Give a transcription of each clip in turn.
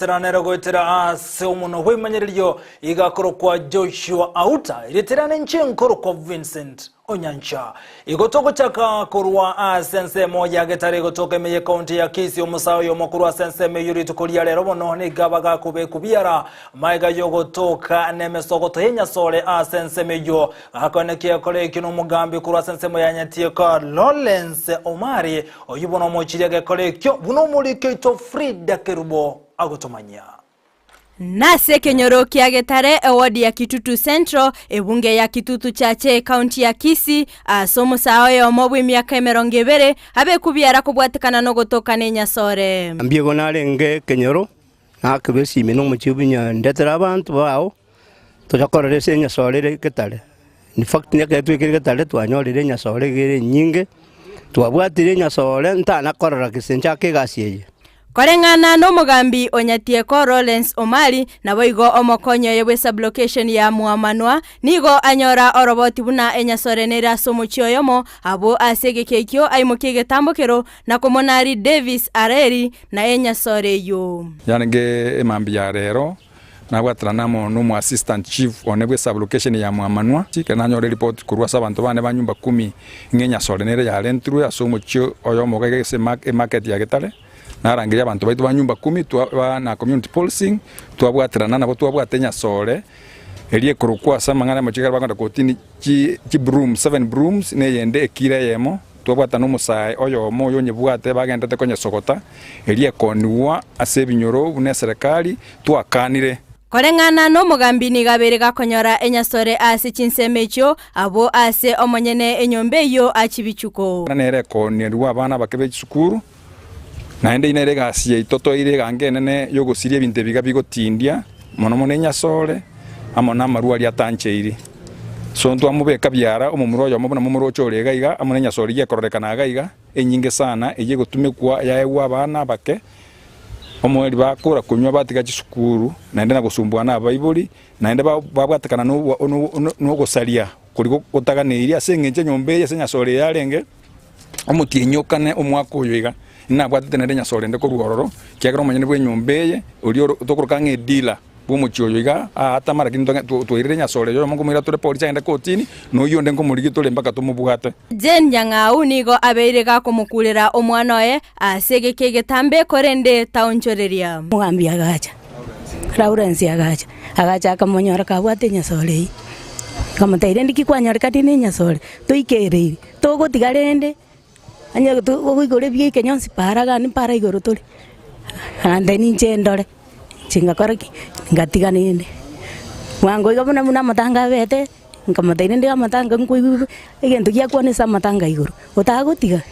Teranero goitera ase umuno hwimanyiririo igakoro kwa Joshua Auta iritirane nchenkoro kwa Vincent Onyancha igotoko chaka korwa asense moja getare gotoke meye county ya Kisii omusawo yomukuru asense meyuri tukolia lero bono ni gabaga kube kubiara maiga yogotoka nemesogoto henya sole asense meyo akonekia kole kino mugambi kuru asense moyanyatie ka Lawrence Omari oyubono mochirege kole kyo buno muri keito Frida Kerubo agotomanya. Nase Kenyoro kia getare ewadi ya Kitutu Central ebunge ya Kitutu chache county ya Kisii asomo sawe ya omobwe miaka emerongebere habe kubiara kubwatekana no gotoka nenyasore ambiego narenge Kenyoro nakebesi mino muchibunya ndetera abantu bawo tojakorere senyasore ketale in fact nyake twikire ketale twanyorire nyasore gere nyinge twabwatire nyasore ntana korora kisencha kegasiye Korengana no mugambi onyatie ko Lawrence Omari na boigo omokonyo yewe sublocation ya Muamanwa nigo anyora oroboti buna enyasorenera somuchio yomo abo asege kekyo aimokege tambokero na komonari Davis Areri na enyasore yo yange emambi ya rero na bwatrana mo no assistant chief onebwe sublocation ya Muamanwa kana nyore report kurwa sabantu bane banyumba 10 ngenyasorenera ya rentru ya somuchio oyomo kege se market ya getale narangiria abantu baitu banyumba 10 twa na community policing twabwatirana nabo twabwatenya sole elie kurukwa samangana machigara bakanda kotini chi broom 7 brooms ne yende ekire yemo twabwata no musai oyo moyo nyebwate bagendete konye sokota elie konwa asebinyoro bune serikali twakanire Korengana no mugambi ni gabere gakonyora enyasore ase chinsemecho abo ase omonyene enyombeyo achibichuko nere konirwa abana bakebe chisukuru naende inere gasiye itoto ire gangenene yogosirie binte biga bigotindia mono monenya sole amona maruari atancheiri so ntwa mubeka byara omumuro yo mubona mumuro chorega iga amonenya sole ye kororekana gaiga enyinge sana eye gotume kwa yaewa abana bake omweri bakora kunywa batiga chisukuru naende na gusumbuana abaibuli naende babwatekana no gosaria kuri gotaganeiria asengenje nyombe yesenya sole yarenge omutinyokane omwako oyoiga na bwatete nenya sole ndeko rugororo kyagero manyene bwe nyombeye uri tokuruka ngedila bumuchoyoiga atamara kinto twirire nya sole yo mungumira tore polisi ende kotini no yonde ngomurigi tole mpaka tumubugate Jen Nyang'au nigo abeirega kumukulira omwana oye asege kegetambe korende taonchoreria mugambi agacha Lawrence agacha akamonyora kabwate nya sole kamataire ndikikwanyora katine nya sole toikerere togotigarende anya gugore bye kenyonsi paraga ni para igoro tole ande ni chendore chinga koraki ngatiga ninde wango igabona muna matanga bete nkamataire ndi amatanga nkwigu egento gyakwanisa matanga igoro otagotiga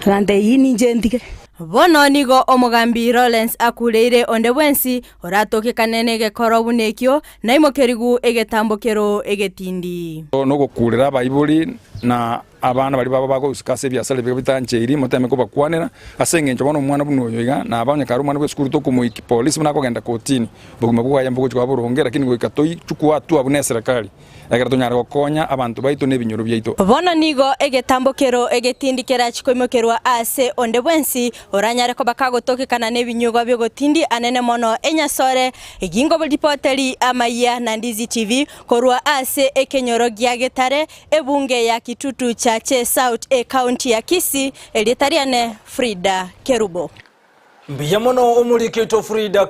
ande yini jendike Bono nigo omugambi Lawrence akuleire onde bwensi oratoke kanene gekoro bunekyo na imokerigu egetambokero egetindi no gokulira abaibuli na abana bali baba bako usikase byasale bitancheiri muteme ko bakwanira asengenje bono mwana bunoyoiga na abanye karu mwana bwesukuru to kumuiki police munako genda kotini buguma bwa yambuko kwa burongera lakini goikatoi chukua tu abune serikali agera tonyara gokonya abantu baitu nebinyoro byaito Bono nigo egetambokero egetindikera chikoimokerwa ase onde bwensi oranyare ko bakagotoke kana nebinyugo byogotindi anene mono enyasore egingo bulipoteli amaya na Ndizi TV korwa ase ekenyoro gyagetare ebunge ya Kitutu chache South County ya Kisii elitariane Frida Kerubo Mbiyamono omuli keito Frida Kerubo